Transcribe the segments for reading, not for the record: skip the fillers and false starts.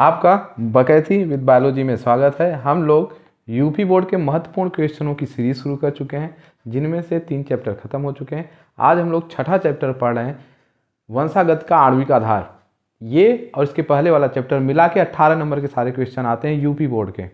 आपका बकैती with biology में स्वागत है। हम लोग यूपी बोर्ड के महत्वपूर्ण क्वेश्चनों की सीरीज शुरू कर चुके हैं, जिनमें से 3 चैप्टर खत्म हो चुके हैं। आज हम लोग छठा चैप्टर पढ़ रहे हैं, वंशागत का आणविक आधार। ये और इसके पहले वाला चैप्टर मिला के 18 नंबर के सारे क्वेश्चन आते हैं यूपी बोर्ड के।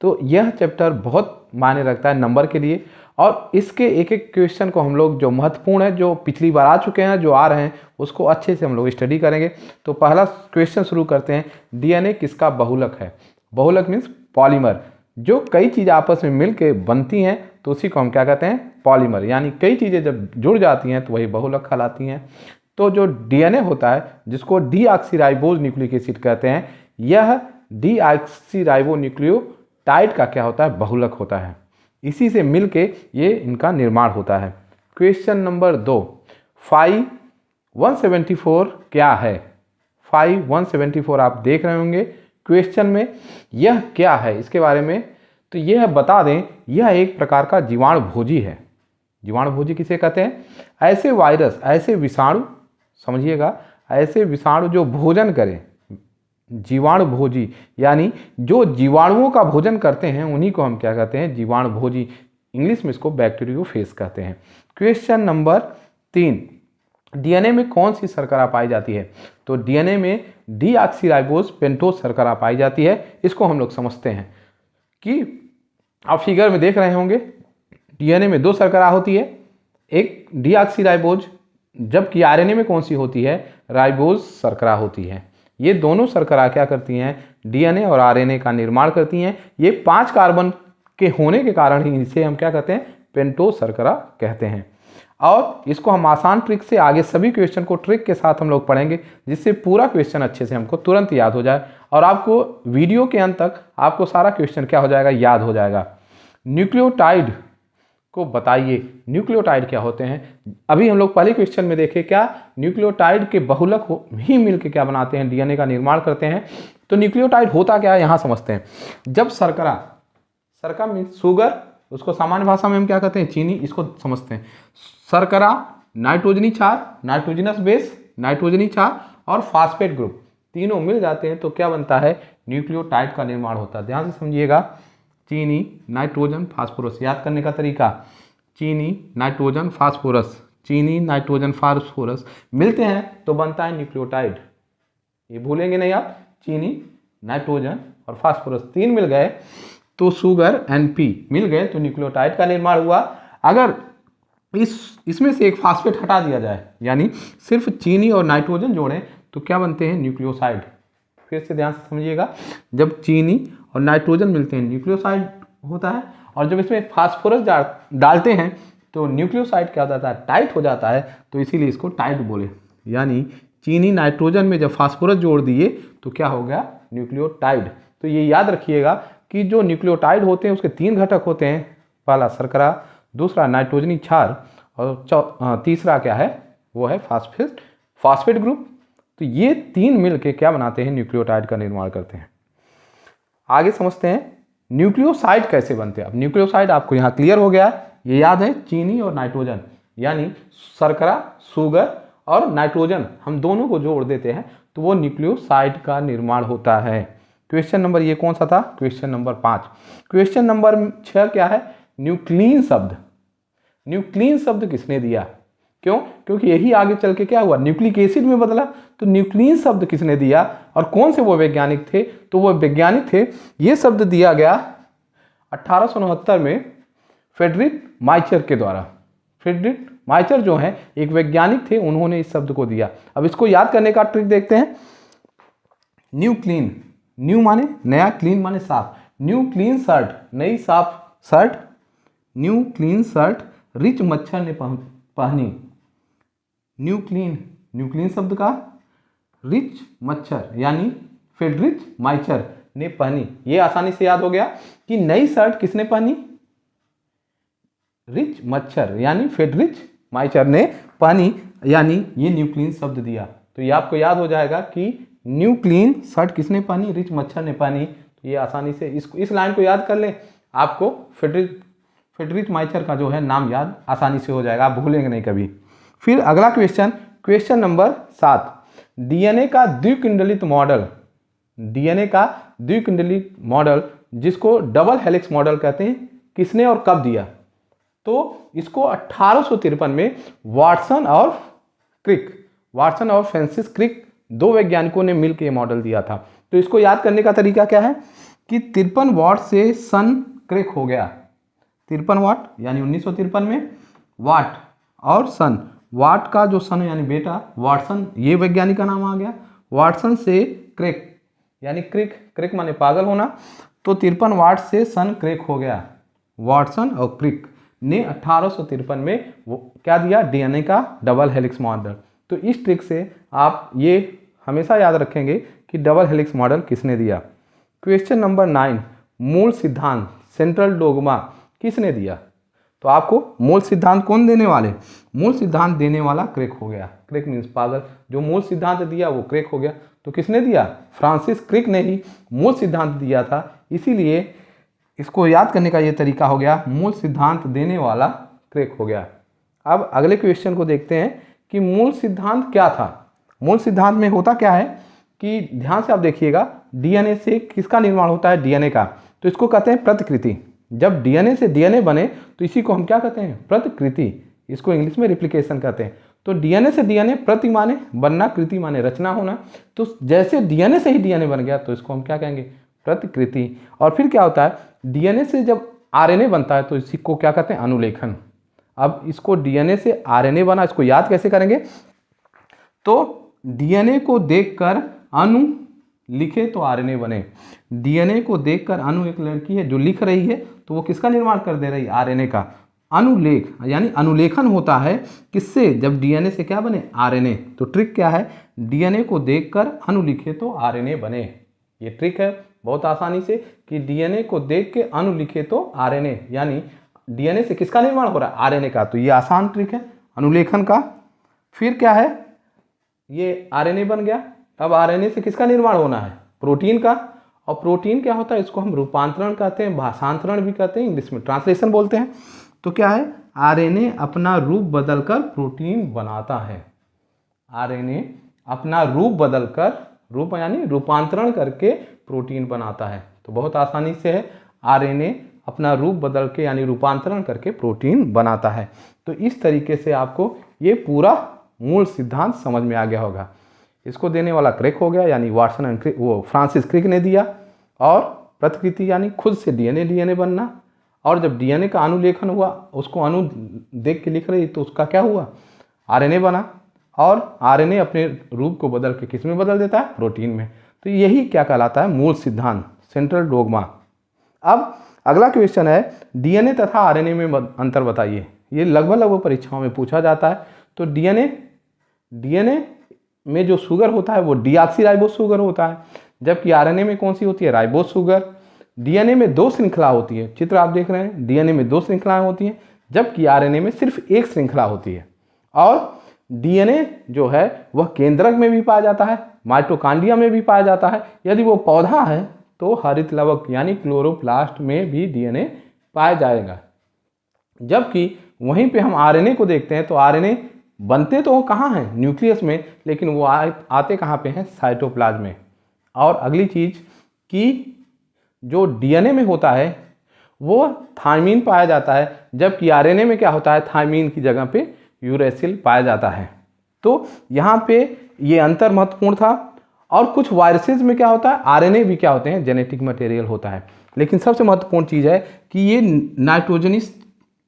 तो यह चैप्टर बहुत मायने रखता है नंबर के लिए, और इसके एक एक क्वेश्चन को हम लोग जो महत्वपूर्ण है, जो पिछली बार आ चुके हैं, जो आ रहे हैं, उसको अच्छे से हम लोग स्टडी करेंगे। तो पहला क्वेश्चन शुरू करते हैं। डीएनए किसका बहुलक है? बहुलक मीन्स पॉलीमर। जो कई चीज़ें आपस में मिल के बनती हैं तो उसी को हम क्या कहते हैं? पॉलीमर। यानी कई चीज़ें जब जुड़ जाती हैं तो वही बहुलक कहलाती हैं। तो जो डीएनए होता है, जिसको डीऑक्सीराइबोज न्यूक्लिक एसिड कहते हैं, यह डीऑक्सीराइबो न्यूक्लियोटाइड का क्या होता है? बहुलक होता है। इसी से मिलके ये इनका निर्माण होता है। क्वेश्चन नंबर 2, 5-174 क्या है? 5-174 आप देख रहे होंगे क्वेश्चन में। यह क्या है इसके बारे में तो यह बता दें, यह एक प्रकार का जीवाणुभोजी है। जीवाणुभोजी किसे कहते हैं? ऐसे वायरस, ऐसे विषाणु, समझिएगा, ऐसे विषाणु जो भोजन करें, जीवाणुभोजी, यानी जो जीवाणुओं का भोजन करते हैं उन्हीं को हम क्या कहते हैं? जीवाणुभोजी। इंग्लिश में इसको बैक्टीरियोफेज कहते हैं। क्वेश्चन नंबर 3, डीएनए में कौन सी शर्करा पाई जाती है? तो डीएनए में डीऑक्सीराइबोज पेंटोज शर्करा पाई जाती है। इसको हम लोग समझते हैं कि आप फिगर में देख रहे होंगे, डीएनए में 2 शर्करा होती है, एक डीऑक्सीराइबोज, जबकि आरएनए में कौन सी होती है? राइबोज शर्करा होती है। ये दोनों शर्करा क्या करती हैं? डीएनए और आरएनए का निर्माण करती हैं। ये 5 कार्बन के होने के कारण ही इसे हम क्या कहते हैं? पेंटोज शर्करा कहते हैं। और इसको हम आसान ट्रिक से, आगे सभी क्वेश्चन को ट्रिक के साथ हम लोग पढ़ेंगे, जिससे पूरा क्वेश्चन अच्छे से हमको तुरंत याद हो जाए और आपको वीडियो के अंत तक आपको सारा क्वेश्चन क्या हो जाएगा? याद हो जाएगा। न्यूक्लियोटाइड को बताइए, न्यूक्लियोटाइड क्या होते हैं? अभी हम लोग पहले क्वेश्चन में देखे क्या, न्यूक्लियोटाइड के बहुलक ही मिलकर क्या बनाते हैं? डीएनए का निर्माण करते हैं। तो न्यूक्लियोटाइड होता क्या है यहाँ समझते हैं। जब शर्करा, शर्करा मीन्स शुगर, उसको सामान्य भाषा में हम क्या कहते हैं? चीनी। इसको समझते हैं। शर्करा, नाइट्रोजनी क्षार, नाइट्रोजनस बेस, नाइट्रोजनी क्षार और फास्फेट ग्रुप, तीनों मिल जाते हैं तो क्या बनता है? न्यूक्लियोटाइड का निर्माण होता है। ध्यान से समझिएगा, चीनी, नाइट्रोजन, फास्फोरस। याद करने का तरीका, चीनी, नाइट्रोजन, फास्फोरस, चीनी, नाइट्रोजन, फास्फोरस मिलते हैं तो बनता है न्यूक्लियोटाइड। ये भूलेंगे नहीं आप। चीनी, नाइट्रोजन और फास्फोरस 3 मिल गए तो शुगर, NP मिल गए तो न्यूक्लियोटाइड का निर्माण हुआ। अगर इसमें से एक फास्फेट हटा दिया जाए, यानी सिर्फ चीनी और नाइट्रोजन जोड़ें, तो क्या बनते हैं? न्यूक्लियोसाइड। फिर से ध्यान से समझिएगा, जब चीनी और नाइट्रोजन मिलते हैं न्यूक्लियोसाइड होता है, और जब इसमें फास्फोरस डालते हैं तो न्यूक्लियोसाइड क्या हो जाता है? टाइट हो जाता है। तो इसीलिए इसको टाइट बोले। यानी चीनी नाइट्रोजन में जब फास्फोरस जोड़ दिए तो क्या हो गया? न्यूक्लियोटाइड। तो ये याद रखिएगा कि जो न्यूक्लियोटाइड होते हैं उसके 3 घटक होते हैं। पहला शर्करा, दूसरा नाइट्रोजनी क्षार, और तीसरा क्या है? वो है फास्फेट ग्रुप। तो ये 3 मिलके क्या बनाते हैं? न्यूक्लियोटाइड का निर्माण करते हैं। आगे समझते हैं न्यूक्लियोसाइड कैसे बनते हैं। अब न्यूक्लियोसाइड आपको यहाँ क्लियर हो गया। ये याद है, चीनी और नाइट्रोजन, यानी शर्करा, शुगर और नाइट्रोजन, हम दोनों को जोड़ देते हैं तो वो न्यूक्लियोसाइड का निर्माण होता है। क्वेश्चन नंबर ये कौन सा था? Question number 5। क्वेश्चन नंबर 6 क्या है? न्यूक्लिन शब्द। न्यूक्लिन शब्द किसने दिया? क्यों? क्योंकि यही आगे चल के क्या हुआ? न्यूक्लिक एसिड में बदला। तो न्यूक्लिन शब्द किसने दिया और कौन से वो वैज्ञानिक थे? तो वो वैज्ञानिक थे, ये शब्द दिया गया 1869 में फ्रेडरिक माइचर के द्वारा। फ्रेडरिक माइचर जो है एक वैज्ञानिक थे, उन्होंने इस शब्द को दिया। अब इसको याद करने का ट्रिक देखते हैं। न्यूक्लिन, न्यू माने नया, क्लीन माने साफ। न्यू क्लीन शर्ट, नई साफ shirt. New clean shirt rich मच्छर ने पहनी। न्यूक्लिन शब्द का रिच मच्छर, यानी फ्रेडरिक माइचर ने पहनी। ये आसानी से याद हो गया कि नई शर्ट किसने पहनी? रिच मच्छर, यानी फ्रेडरिक माइचर ने पहनी, यानी ये न्यूक्लिन शब्द दिया। तो ये आपको याद हो जाएगा कि न्यूक्लिन शर्ट किसने पहनी? रिच मच्छर ने पहनी। तो ये आसानी से इस लाइन को याद कर लें, आपको फ्रेडरिक माइचर का जो है नाम याद आसानी से हो जाएगा, आप भूलेंगे नहीं कभी। फिर अगला क्वेश्चन, क्वेश्चन नंबर 7, डीएनए का द्विकुंडलित मॉडल डीएनए का द्विकुंडली मॉडल, जिसको डबल हेलिक्स मॉडल कहते हैं, किसने और कब दिया? तो इसको 1853 में वाटसन और फ्रांसिस क्रिक, दो वैज्ञानिकों ने मिलकर ये मॉडल दिया था। तो इसको याद करने का तरीका क्या है कि 53 वाट से सन क्रिक हो गया, 53 वाट यानी 1953 में, वाट और सन, वाट का जो सन यानी बेटा वाटसन, ये वैज्ञानिक का नाम आ गया। वाटसन से क्रिक यानी क्रिक माने पागल होना, तो 53 वाट से सन क्रिक हो गया। वाटसन और क्रिक ने 1853 में वो क्या दिया? डीएनए का डबल हेलिक्स मॉडल। तो इस ट्रिक से आप ये हमेशा याद रखेंगे कि डबल हेलिक्स मॉडल किसने दिया। क्वेश्चन नंबर 9, मूल सिद्धांत सेंट्रल डोगमा किसने दिया? तो आपको मूल सिद्धांत कौन देने वाले? मूल सिद्धांत देने वाला क्रिक हो गया। क्रिक मीन्स पागल, जो मूल सिद्धांत दिया वो क्रिक हो गया। तो किसने दिया? फ्रांसिस क्रिक ने ही मूल सिद्धांत दिया था, इसीलिए इसको याद करने का ये तरीका हो गया, मूल सिद्धांत देने वाला क्रिक हो गया। अब अगले क्वेश्चन को देखते हैं कि मूल सिद्धांत क्या था। मूल सिद्धांत में होता क्या है कि ध्यान से आप देखिएगा, डीएनए से किसका निर्माण होता है? डीएनए का। तो इसको कहते हैं प्रतिकृति। जब डीएनए से डीएनए बने तो इसी को हम क्या कहते हैं? प्रतिकृति। इसको इंग्लिश में रिप्लिकेशन कहते हैं। तो डीएनए से डीएनए, प्रति माने बनना, कृति माने रचना होना, तो जैसे डीएनए से ही डीएनए बन गया तो इसको हम क्या कहेंगे? प्रतिकृति। और फिर क्या होता है, डीएनए से जब आरएनए बनता है तो इसी को क्या कहते हैं? अनुलेखन। अब इसको डीएनए से आरएनए बना, इसको याद कैसे करेंगे? तो डीएनए को देखकर अणु लिखे तो आरएनए बने। डीएनए को देखकर अणु, एक लड़की है जो लिख रही है तो वो किसका निर्माण कर दे रही है? आरएनए का। अनुलेख यानी अनुलेखन होता है किससे? जब डीएनए से क्या बने? आरएनए। तो ट्रिक क्या है? डीएनए को देखकर अणु लिखे तो आरएनए बने। ये ट्रिक है बहुत आसानी से कि डीएनए को देख के अणु लिखे तो आरएनए, यानी डीएनए से किसका निर्माण हो रहा है? आरएनए का। तो ये आसान ट्रिक है अनुलेखन का। फिर क्या है? ये आरएनए बन गया। अब आरएनए से किसका निर्माण होना है? प्रोटीन का। और प्रोटीन क्या होता है? इसको हम रूपांतरण कहते हैं, भाषांतरण भी कहते हैं, इंग्लिश में ट्रांसलेशन बोलते हैं। तो क्या है? आरएनए अपना रूप बदलकर प्रोटीन बनाता है। आरएनए अपना रूप बदलकर, रूप यानी रूपांतरण करके प्रोटीन बनाता है। तो बहुत आसानी से है, आरएनए अपना रूप बदल के यानी रूपांतरण करके प्रोटीन बनाता है। तो इस तरीके से आपको ये पूरा मूल सिद्धांत समझ में आ गया होगा। इसको देने वाला क्रिक हो गया, यानी वाटसन एंड क्रिक, वो फ्रांसिस क्रिक ने दिया। और प्रतिकृति यानी खुद से डीएनए बनना। और जब डीएनए का अनुलेखन हुआ, उसको अणु देख के लिख रही तो उसका क्या हुआ? आरएनए बना। और आरएनए अपने रूप को बदल के किस में बदल देता है? प्रोटीन में। तो यही क्या कहलाता है? मूल सिद्धांत, सेंट्रल डोगमा। अब अगला क्वेश्चन है, डीएनए तथा आरएनए में अंतर बताइए। ये लगभग परीक्षाओं में पूछा जाता है। तो डीएनए में जो शुगर होता है वो डीऑक्सीराइबोस शुगर होता है, जबकि आरएनए में कौन सी होती है? Ribose sugar. डीएनए में 2 श्रृंखला होती है, चित्र आप देख रहे हैं, डीएनए में 2 श्रृंखलाएं होती हैं, जबकि आरएनए में सिर्फ 1 श्रृंखला होती है। और डीएनए जो है वह केंद्रक में भी पाया जाता है, माइटोकांड्रिया में भी पाया जाता है। यदि वो पौधा है तो हरित लवक यानी क्लोरोप्लास्ट में भी डीएनए पाया जाएगा। जबकि वहीं पे हम आरएनए को देखते हैं तो आरएनए बनते तो कहाँ हैं? न्यूक्लियस में, लेकिन वो आते कहाँ पे हैं? साइटोप्लाज्म में। और अगली चीज कि जो डीएनए में होता है वो थायमीन पाया जाता है, जबकि आरएनए में क्या होता है? थायमीन की जगह पे यूरेसिल पाया जाता है। तो यहाँ पे ये अंतर महत्वपूर्ण था। और कुछ वायरसेस में क्या होता है? आरएनए भी क्या होते हैं? जेनेटिक मटेरियल होता है। लेकिन सबसे महत्वपूर्ण चीज़ है कि ये नाइट्रोजनिस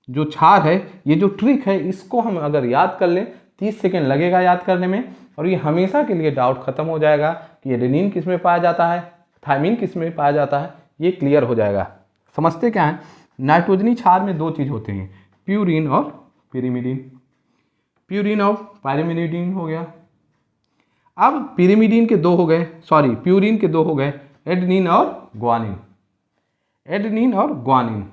जो क्षार है, ये जो ट्रिक है, इसको हम अगर याद कर लें, 30 सेकेंड लगेगा याद करने में, और ये हमेशा के लिए डाउट खत्म हो जाएगा कि एडेनिन किस में पाया जाता है, थायमीन किस में पाया जाता है, ये क्लियर हो जाएगा। समझते क्या है? नाइट्रोजनी क्षार में 2 चीज़ होते हैं, प्यूरिन और पिरिमिडिन। प्यूरिन और पायरिमिडिन हो गया। अब पिरिमिडिन के 2 हो गए, सॉरी प्यूरिन के 2 हो गए, एडेनिन और ग्वानिन। एडेनिन और ग्वानिन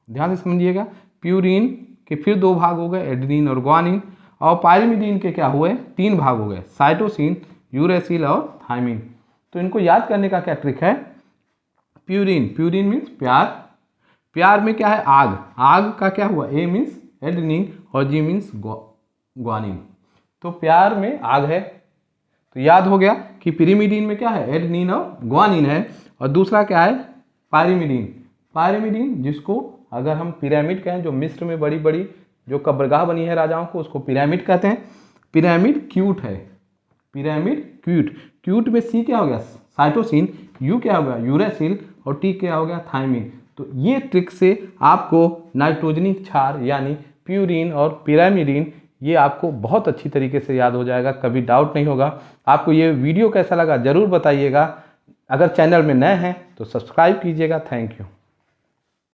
ध्यान से समझिएगा। प्यूरिन के फिर 2 भाग हो गए, एडेनिन और ग्वानिन। और पायरिमिडिन के क्या हुए? 3 भाग हो गए, साइटोसिन, यूरेसिल और थायमीन। तो इनको याद करने का क्या ट्रिक है? प्यूरिन, प्यूरिन मीन्स प्यार। प्यार में क्या है? आग। आग का क्या हुआ? ए मीन्स एडेनिन और जी मीन्स ग्वानिन। तो प्यार में आग है। तो याद हो गया कि कि पिरिमिडीन में क्या है, एडेनिन और ग्वानिन है, और दूसरा क्या है, पायरिमिडीन। पायरिमिडीन जिसको अगर हम पिरामिड कहें, जो मिस्र में बड़ी बड़ी जो कब्रगाह बनी है राजाओं को, उसको पिरामिड कहते हैं। पिरामिड क्यूट है, पिरामिड क्यूट। क्यूट में सी क्या हो गया, साइटोसिन, यू क्या हो गया, यूरेसिल, और टी क्या हो गया, थायमिन। तो ये ट्रिक से आपको नाइट्रोजनिक क्षार यानी प्यूरिन और पिरामिडीन ये आपको बहुत अच्छी तरीके से याद हो जाएगा, कभी डाउट नहीं होगा। आपको ये वीडियो कैसा लगा ज़रूर बताइएगा। अगर चैनल में नए हैं तो सब्सक्राइब कीजिएगा। Thank you.